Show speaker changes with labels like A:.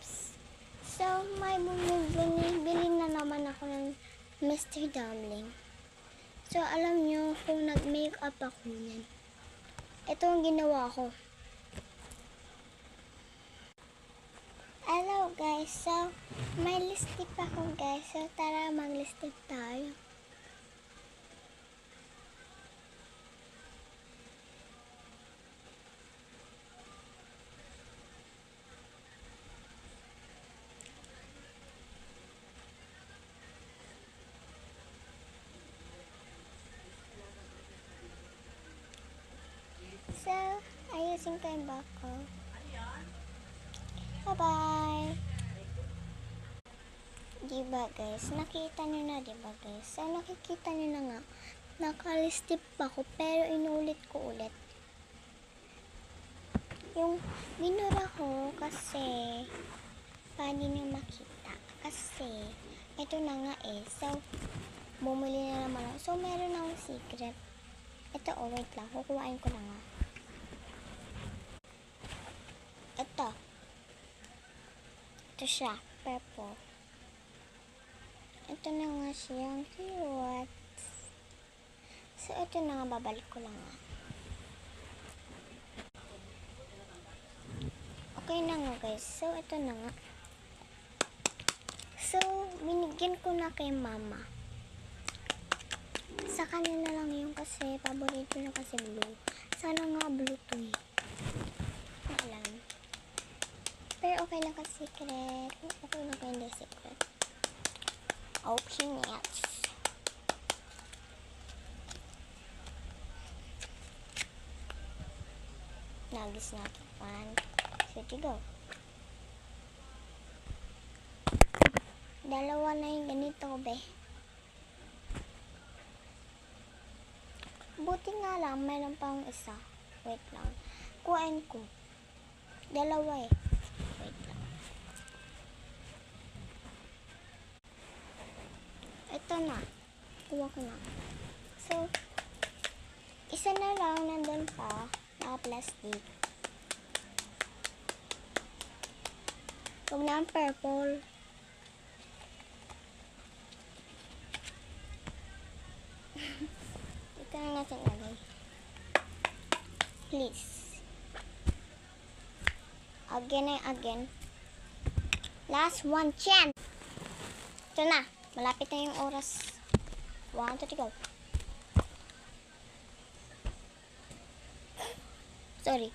A: Pops. So, may bumibili na naman ako ng Mr. Dumpling. So, alam nyo kung nag-makeup ako niyan. Ito ang ginawa ko. Hello guys, so may lipstick ako guys. So, tara mag-lipstick tayo. So, ayusin ko yung back ko. Bye-bye! Diba guys? Nakita nyo na diba guys? So, nakikita nyo na nga. Nakalistip ako pero inulit ko ulit. Yung binura ko kasi paano nyo makita. Kasi, ito na nga eh. So, bumili na naman ako. So, meron akong secret. Ito, oh, wait lang. Kukuhain ko na nga. Ito siya, purple. Ito na nga siyang cute. So, ito na nga, babalik ko lang nga. Okay na nga guys. So, ito na nga. So, binigyan ko na kay mama. Sa kanya na lang yung kasi, paborito na kasi blue. Sana nga blue to eh. Alam. Pero okay lang kasi secret. Okay lang kayo hindi secret. Okay, next. Nagis natin pan. Sige, go. Dalawa na yung ganito, be. Buti nga lang, meron pang isa. Wait lang. Kuhain ko. Dalawa eh. Wait lang. Ito na. Kuha ko na. So, isa na lang nandun pa. Naka-plastic. Huwag na ang purple. Ito na natin lagay. Please. Again and again. Last one chance. Ito na. Malapit na yung oras. 1, 2, 3, go. Sorry.